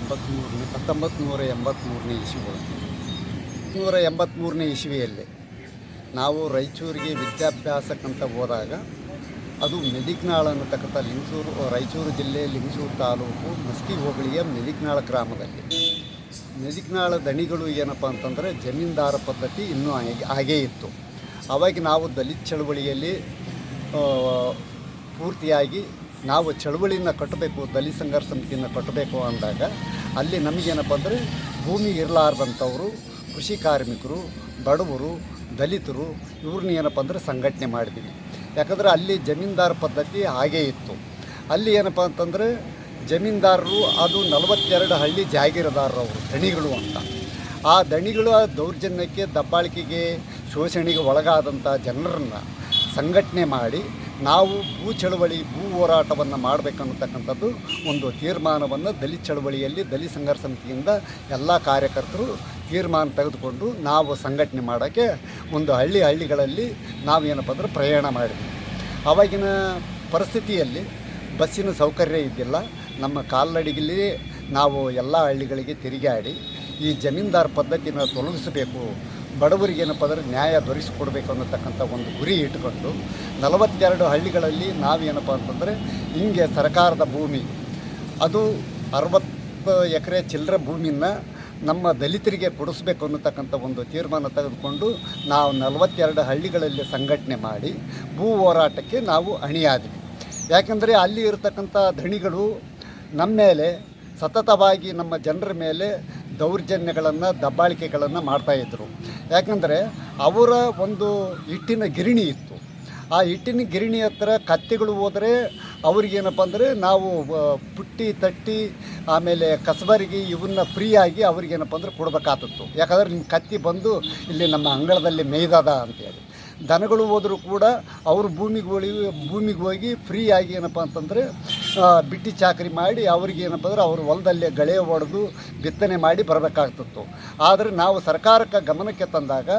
1983ನೇ ಇಸ್ವಿಯಲ್ಲಿ ನಾವು ರಾಯಚೂರಿಗೆ ವಿದ್ಯಾಭ್ಯಾಸಕ್ಕಂತ ಹೋದಾಗ ಅದು ಮೆದಿಕ್ನಾಳ ಅನ್ನತಕ್ಕಂಥ ರಾಯಚೂರು ಜಿಲ್ಲೆ ಲಿಂಗಸೂರು ತಾಲೂಕು ಮಸ್ಕಿ ಹೋಬಳಿಯ ಮೆದಿಕ್ನಾಳ ಗ್ರಾಮದಲ್ಲಿ ಮೆದಿಕ್ನಾಳ ದಣಿಗಳು ಏನಪ್ಪ ಅಂತಂದರೆ ಜಮೀನ್ದಾರ ಪದ್ಧತಿ ಇನ್ನೂ ಹಾಗೇ ಇತ್ತು. ಆವಾಗ ನಾವು ದಲಿತ ಚಳವಳಿಯಲ್ಲಿ ಪೂರ್ತಿಯಾಗಿ ನಾವು ಚಳವಳಿಯನ್ನು ಕಟ್ಟಬೇಕು, ದಲಿತ ಸಂಘರ್ಷ ಸಮಿತಿಯನ್ನು ಕಟ್ಟಬೇಕು ಅಂದಾಗ ಅಲ್ಲಿ ನಮಗೇನಪ್ಪ ಅಂದರೆ ಭೂಮಿ ಇರಲಾರ್ದಂಥವರು ಕೃಷಿ ಕಾರ್ಮಿಕರು, ಬಡವರು, ದಲಿತರು ಇವ್ರನ್ನ ಏನಪ್ಪ ಅಂದರೆ ಸಂಘಟನೆ ಮಾಡಿದ್ವಿ. ಯಾಕಂದರೆ ಅಲ್ಲಿ ಜಮೀನ್ದಾರ ಪದ್ಧತಿ ಹಾಗೇ ಇತ್ತು. ಅಲ್ಲಿ ಏನಪ್ಪ ಅಂತಂದರೆ ಜಮೀನ್ದಾರರು ಅದು 42 ಹಳ್ಳಿ ಜಾಗೀರದಾರರು ಅವರು ದಣಿಗಳು ಅಂತ. ಆ ದಣಿಗಳ ದೌರ್ಜನ್ಯಕ್ಕೆ, ದಬ್ಬಾಳಿಕೆಗೆ, ಶೋಷಣೆಗೆ ಒಳಗಾದಂಥ ಜನರನ್ನು ಸಂಘಟನೆ ಮಾಡಿ ನಾವು ಭೂ ಹೋರಾಟವನ್ನು ಮಾಡಬೇಕನ್ನತಕ್ಕಂಥದ್ದು ಒಂದು ತೀರ್ಮಾನವನ್ನು ದಲಿತ ಚಳವಳಿಯಲ್ಲಿ ದಲಿತ ಸಂಘರ್ಷ ಸಮಿತಿಯಿಂದ ಎಲ್ಲ ಕಾರ್ಯಕರ್ತರು ತೀರ್ಮಾನ ತೆಗೆದುಕೊಂಡು ನಾವು ಸಂಘಟನೆ ಮಾಡೋಕ್ಕೆ ಒಂದು ಹಳ್ಳಿಗಳಲ್ಲಿ ನಾವೇನಪ್ಪ ಅಂದರೆ ಪ್ರಯಾಣ ಮಾಡಿದ್ವಿ. ಆವಾಗಿನ ಪರಿಸ್ಥಿತಿಯಲ್ಲಿ ಬಸ್ಸಿನ ಸೌಕರ್ಯ ಇದ್ದಿಲ್ಲ. ನಮ್ಮ ಕಾಲ್ನಡಿಗೆಯಲ್ಲಿ ನಾವು ಎಲ್ಲ ಹಳ್ಳಿಗಳಿಗೆ ತಿರುಗಾಡಿ ಈ ಜಮೀನ್ದಾರ ಪದ್ಧತಿನ ತೊಲಗಿಸಬೇಕು, ಬಡವರಿಗೆ ಏನಪ್ಪ ಅಂದರೆ ನ್ಯಾಯ ದೊರಕಿಸಿಕೊಡ್ಬೇಕು ಅನ್ನತಕ್ಕಂಥ ಒಂದು ಗುರಿ ಇಟ್ಕೊಂಡು 42 ಹಳ್ಳಿಗಳಲ್ಲಿ ನಾವೇನಪ್ಪ ಅಂತಂದರೆ ಹಿಂಗೆ ಸರ್ಕಾರದ ಭೂಮಿ ಅದು 60 ಎಕರೆ ಚಿಲ್ಲರೆ ಭೂಮಿನ ನಮ್ಮ ದಲಿತರಿಗೆ ಕೊಡಿಸ್ಬೇಕು ಅನ್ನತಕ್ಕಂಥ ಒಂದು ತೀರ್ಮಾನ ತೆಗೆದುಕೊಂಡು ನಾವು 42 ಹಳ್ಳಿಗಳಲ್ಲಿ ಸಂಘಟನೆ ಮಾಡಿ ಭೂ ಹೋರಾಟಕ್ಕೆ ನಾವು ಅಣಿಯಾದ್ವಿ. ಯಾಕೆಂದರೆ ಅಲ್ಲಿ ಇರತಕ್ಕಂಥ ಧಣಿಗಳು ನಮ್ಮ ಮೇಲೆ ಸತತವಾಗಿ ನಮ್ಮ ಜನರ ಮೇಲೆ ದೌರ್ಜನ್ಯಗಳನ್ನು, ದಬ್ಬಾಳಿಕೆಗಳನ್ನು ಮಾಡ್ತಾಯಿದ್ರು. ಯಾಕಂದರೆ ಅವರ ಒಂದು ಹಿಟ್ಟಿನ ಗಿರಣಿ ಇತ್ತು. ಆ ಹಿಟ್ಟಿನ ಗಿರಣಿ ಹತ್ರ ಕತ್ತಿಗಳು ಹೋದರೆ ಅವ್ರಿಗೇನಪ್ಪ ಅಂದರೆ ನಾವು ಪುಟ್ಟಿ ತಟ್ಟಿ ಆಮೇಲೆ ಕಸಬರಿಗೆ ಇವನ್ನ ಫ್ರೀಯಾಗಿ ಅವ್ರಿಗೇನಪ್ಪ ಅಂದರೆ ಕೊಡಬೇಕಾಗ್ತಿತ್ತು. ಯಾಕಂದರೆ ನಿಮ್ಮ ಕತ್ತಿ ಬಂದು ಇಲ್ಲಿ ನಮ್ಮ ಅಂಗಳದಲ್ಲಿ ಮೇಯ್ದದ ಅಂತೇಳಿ. ದನಗಳು ಹೋದರೂ ಕೂಡ ಅವರು ಭೂಮಿಗೆ ಹೋಗಿ ಫ್ರೀಯಾಗಿ ಏನಪ್ಪ ಅಂತಂದರೆ ಬಿಟ್ಟಿ ಚಾಕರಿ ಮಾಡಿ ಅವ್ರಿಗೆ ಏನಪ್ಪ ಅಂದರೆ ಅವ್ರ ಹೊಲದಲ್ಲೇ ಗಳೆ ಹೊಡೆದು ಬಿತ್ತನೆ ಮಾಡಿ ಬರಬೇಕಾಗ್ತಿತ್ತು. ಆದರೆ ನಾವು ಸರ್ಕಾರಕ್ಕೆ ಗಮನಕ್ಕೆ ತಂದಾಗ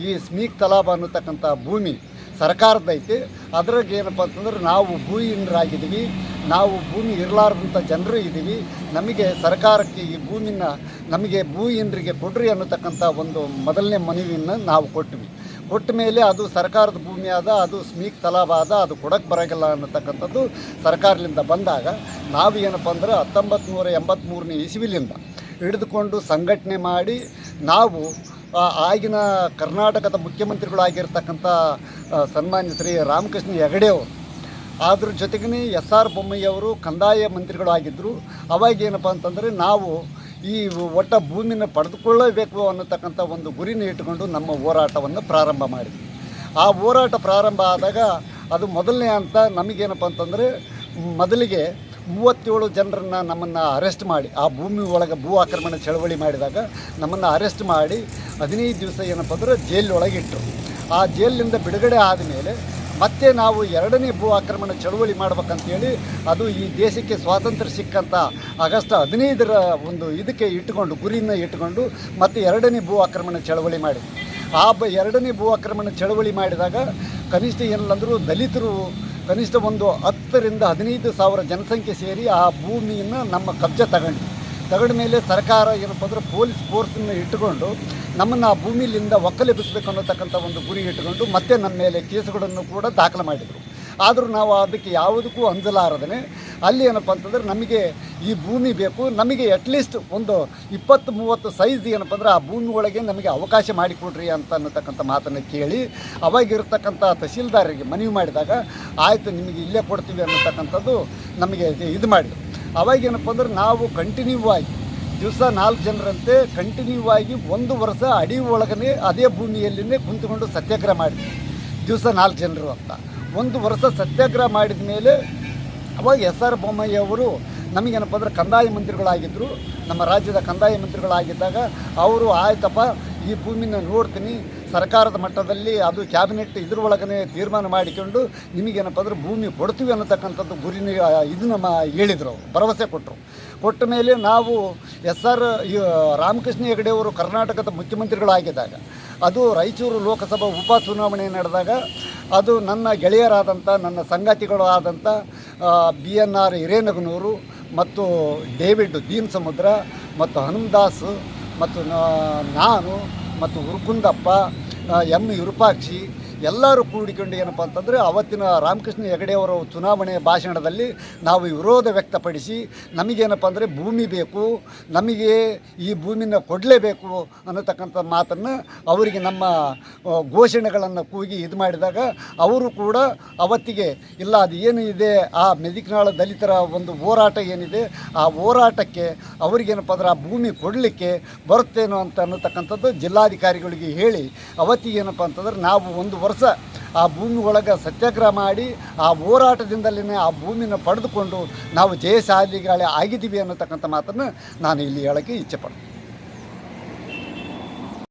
ಈ ಸ್ಮೀಕ್ ತಲಾಬ್ ಅನ್ನತಕ್ಕಂಥ ಭೂಮಿ ಸರ್ಕಾರದೈತಿ. ಅದ್ರಾಗ ಏನಪ್ಪ ಅಂತಂದ್ರೆ ನಾವು ಭೂಹೀನರಾಗಿದ್ದೀವಿ, ನಾವು ಭೂಮಿ ಇರಲಾರ್ದಂಥ ಜನರು ಇದ್ದೀವಿ, ನಮಗೆ ಸರ್ಕಾರಕ್ಕೆ ಈ ಭೂಮಿನ ನಮಗೆ ಭೂಹೀನರಿಗೆ ಕೊಡ್ರಿ ಅನ್ನತಕ್ಕಂಥ ಒಂದು ಮೊದಲನೇ ಮನವಿಯನ್ನು ನಾವು ಕೊಟ್ಟ ಮೇಲೆ ಅದು ಸರ್ಕಾರದ ಭೂಮಿ ಆದ, ಅದು ಸ್ಮೀಕ್ ತಲಾಬ್ ಆದ, ಅದು ಕೊಡಕ್ಕೆ ಬರೋಂಗಿಲ್ಲ ಅನ್ನತಕ್ಕಂಥದ್ದು ಸರ್ಕಾರದಿಂದ ಬಂದಾಗ ನಾವು ಏನಪ್ಪ ಅಂದ್ರೆ 1983ನೇ ಇಸ್ವಿಲಿಂದ ಹಿಡಿದುಕೊಂಡು ಸಂಘಟನೆ ಮಾಡಿ ನಾವು ಆಗಿನ ಕರ್ನಾಟಕದ ಮುಖ್ಯಮಂತ್ರಿಗಳಾಗಿರ್ತಕ್ಕಂಥ ಸನ್ಮಾನ್ಯ ಶ್ರೀ ರಾಮಕೃಷ್ಣ ಹೆಗಡೆ ಅವರು, ಅದ್ರ ಜೊತೆಗೇ SR ಬೊಮ್ಮಾಯಿಯವರು ಕಂದಾಯ ಮಂತ್ರಿಗಳಾಗಿದ್ದರು. ಅವಾಗೇನಪ್ಪ ಅಂತಂದರೆ ನಾವು ಈ ಒಟ್ಟ ಭೂಮಿನ ಪಡೆದುಕೊಳ್ಳಬೇಕು ಅನ್ನತಕ್ಕಂಥ ಒಂದು ಗುರಿನ ಇಟ್ಟುಕೊಂಡು ನಮ್ಮ ಹೋರಾಟವನ್ನು ಪ್ರಾರಂಭ ಮಾಡಿದ್ವಿ. ಆ ಹೋರಾಟ ಪ್ರಾರಂಭ ಆದಾಗ ಅದು ಮೊದಲನೇ ಹಂತ ನಮಗೇನಪ್ಪ ಅಂತಂದರೆ ಮೊದಲಿಗೆ 37 ಜನರನ್ನು ನಮ್ಮನ್ನು ಅರೆಸ್ಟ್ ಮಾಡಿ, ಆ ಭೂಮಿ ಒಳಗೆ ಭೂ ಆಕ್ರಮಣ ಚಳವಳಿ ಮಾಡಿದಾಗ ನಮ್ಮನ್ನು ಅರೆಸ್ಟ್ ಮಾಡಿ 15 ದಿವಸ ಏನಪ್ಪ ಅಂದರೆ ಜೈಲೊಳಗೆ ಇಟ್ಟರು. ಆ ಜೈಲಿನಿಂದ ಬಿಡುಗಡೆ ಆದಮೇಲೆ ಮತ್ತೆ ನಾವು 2ನೇ ಭೂ ಆಕ್ರಮಣ ಚಳವಳಿ ಮಾಡ್ಬೇಕಂತೇಳಿ ಅದು ಈ ದೇಶಕ್ಕೆ ಸ್ವಾತಂತ್ರ್ಯ ಸಿಕ್ಕಂಥ ಆಗಸ್ಟ್ 15ರ ಒಂದು ಇದಕ್ಕೆ ಇಟ್ಟುಕೊಂಡು ಗುರಿನ ಇಟ್ಟುಕೊಂಡು ಮತ್ತೆ 2ನೇ ಭೂ ಆಕ್ರಮಣ ಚಳವಳಿ ಮಾಡಿದ್ವಿ. ಆ 2ನೇ ಭೂ ಆಕ್ರಮಣ ಚಳವಳಿ ಮಾಡಿದಾಗ ಕನಿಷ್ಠ ಏನಿಲ್ಲಂದರೂ ದಲಿತರು ಕನಿಷ್ಠ ಒಂದು 10ರಿಂದ 15 ಸಾವಿರ ಜನಸಂಖ್ಯೆ ಸೇರಿ ಆ ಭೂಮಿಯನ್ನು ನಮ್ಮ ಕಬ್ಜೆ ತಗೊಂಡ ಮೇಲೆ ಸರ್ಕಾರ ಏನಪ್ಪ ಅಂದರೆ ಪೊಲೀಸ್ ಫೋರ್ಸನ್ನು ಇಟ್ಟುಕೊಂಡು ನಮ್ಮನ್ನು ಆ ಭೂಮಿಲಿಂದ ಒಕ್ಕಲೆಬ್ಬಿಸಬೇಕು ಅನ್ನತಕ್ಕಂಥ ಒಂದು ಗುರಿ ಇಟ್ಟುಕೊಂಡು ಮತ್ತೆ ನಮ್ಮ ಮೇಲೆ ಕೇಸುಗಳನ್ನು ಕೂಡ ದಾಖಲು ಮಾಡಿದರು. ಆದರೂ ನಾವು ಅದಕ್ಕೆ ಯಾವುದಕ್ಕೂ ಅಂಜಲಾರದೇ ಅಲ್ಲಿ ಏನಪ್ಪ ಅಂತಂದರೆ ನಮಗೆ ಈ ಭೂಮಿ ಬೇಕು, ನಮಗೆ ಅಟ್ಲೀಸ್ಟ್ ಒಂದು 20-30 ಸೈಜ್ ಏನಪ್ಪ ಅಂದರೆ ಆ ಭೂಮಿ ಒಳಗೆ ನಮಗೆ ಅವಕಾಶ ಮಾಡಿಕೊಡ್ರಿ ಅನ್ನತಕ್ಕಂಥ ಮಾತನ್ನು ಕೇಳಿ ಅವಾಗಿರ್ತಕ್ಕಂಥ ತಹಸೀಲ್ದಾರರಿಗೆ ಮನವಿ ಮಾಡಿದಾಗ ಆಯಿತು ನಿಮಗೆ ಇಲ್ಲೇ ಕೊಡ್ತೀವಿ ಅನ್ನತಕ್ಕಂಥದ್ದು ನಮಗೆ ಇದು ಮಾಡಿದರು. ಅವಾಗೇನಪ್ಪ ಅಂದ್ರೆ ನಾವು ಕಂಟಿನ್ಯೂ ಆಗಿ ದಿವಸ 4 ಜನರಂತೆ ಕಂಟಿನ್ಯೂ ಆಗಿ 1 ವರ್ಷ ಅಡಿ ಒಳಗನೆ ಅದೇ ಭೂಮಿಯಲ್ಲಿನೇ ಕುಂತ್ಕೊಂಡು ಸತ್ಯಾಗ್ರಹ ಮಾಡಿದ್ವಿ. ದಿವಸ 4 ಜನರು ಅಂತ 1 ವರ್ಷ ಸತ್ಯಾಗ್ರಹ ಮಾಡಿದ ಮೇಲೆ ಅವಾಗ SR ಬೊಮ್ಮಾಯಿ ಅವರು ನಮಗೇನಪ್ಪ ಅಂದರೆ ಕಂದಾಯ ಮಂತ್ರಿಗಳಾಗಿದ್ದರು. ನಮ್ಮ ರಾಜ್ಯದ ಕಂದಾಯ ಮಂತ್ರಿಗಳಾಗಿದ್ದಾಗ ಅವರು ಆಯ್ತಪ್ಪ ಈ ಭೂಮಿನ ನೋಡ್ತೀನಿ, ಸರ್ಕಾರದ ಮಟ್ಟದಲ್ಲಿ ಅದು ಕ್ಯಾಬಿನೆಟ್ ಇದ್ರೊಳಗನೆ ತೀರ್ಮಾನ ಮಾಡಿಕೊಂಡು ನಿಮಗೇನಪ್ಪ ಅಂದರೆ ಭೂಮಿ ಕೊಡ್ತೀವಿ ಅನ್ನತಕ್ಕಂಥದ್ದು ಗುರಿನ ಇದನ್ನು ಹೇಳಿದರು, ಭರವಸೆ ಕೊಟ್ಟ ಮೇಲೆ ನಾವು SR ರಾಮಕೃಷ್ಣ ಹೆಗಡೆ ಅವರು ಕರ್ನಾಟಕದ ಮುಖ್ಯಮಂತ್ರಿಗಳಾಗಿದ್ದಾಗ ಅದು ರಾಯಚೂರು ಲೋಕಸಭಾ ಉಪ ಚುನಾವಣೆ ನಡೆದಾಗ ಅದು ನನ್ನ ಗೆಳೆಯರಾದಂಥ ನನ್ನ ಸಂಗಾತಿಗಳು ಆದಂಥ BNR ಹಿರೇನಗನೂರು ಮತ್ತು ಡೇವಿಡ್ ದೀನ್ ಸಮುದ್ರ ಮತ್ತು ಹನುಮದಾಸ್ ಮತ್ತು ನಾನು ಮತ್ತು ಹುರ್ಕುಂದಪ್ಪ ಎಂ ವಿರೂಪಾಕ್ಷಿ ಎಲ್ಲರೂ ಕೂಡಿಕೊಂಡು ಏನಪ್ಪ ಅಂತಂದರೆ ಅವತ್ತಿನ ರಾಮಕೃಷ್ಣ ಹೆಗಡೆಯವರ ಚುನಾವಣೆ ಭಾಷಣದಲ್ಲಿ ನಾವು ವಿರೋಧ ವ್ಯಕ್ತಪಡಿಸಿ ನಮಗೇನಪ್ಪ ಅಂದರೆ ಭೂಮಿ ಬೇಕು, ನಮಗೆ ಈ ಭೂಮಿನ ಕೊಡಲೇಬೇಕು ಅನ್ನತಕ್ಕಂಥ ಮಾತನ್ನು ಅವರಿಗೆ ನಮ್ಮ ಘೋಷಣೆಗಳನ್ನು ಕೂಗಿ ಇದು ಮಾಡಿದಾಗ ಅವರು ಕೂಡ ಅವತ್ತಿಗೆ ಇಲ್ಲ ಅದು ಏನು ಇದೆ ಆ ಮೆದಿಕನಾಳ ದಲಿತರ ಒಂದು ಹೋರಾಟ ಏನಿದೆ ಆ ಹೋರಾಟಕ್ಕೆ ಅವರಿಗೇನಪ್ಪ ಅಂದ್ರೆ ಆ ಭೂಮಿ ಕೊಡಲಿಕ್ಕೆ ಬರುತ್ತೇನೋ ಅಂತ ಅನ್ನತಕ್ಕಂಥದ್ದು ಜಿಲ್ಲಾಧಿಕಾರಿಗಳಿಗೆ ಹೇಳಿ ಅವತ್ತಿಗೆ ಏನಪ್ಪ ಅಂತಂದ್ರೆ ನಾವು ಒಂದು ವರ್ಷ ಆ ಭೂಮಿ ಒಳಗೆ ಸತ್ಯಾಗ್ರಹ ಮಾಡಿ ಆ ಹೋರಾಟದಿಂದಲೇ ಆ ಭೂಮಿನ ಪಡೆದುಕೊಂಡು ನಾವು ಜಯಶಾಲಿಗಳೇ ಆಗಿದ್ದೀವಿ ಅನ್ನತಕ್ಕಂಥ ಮಾತನ್ನು ನಾನು ಇಲ್ಲಿ ಹೇಳೋಕ್ಕೆ ಇಚ್ಛೆಪಡ್ತೀನಿ.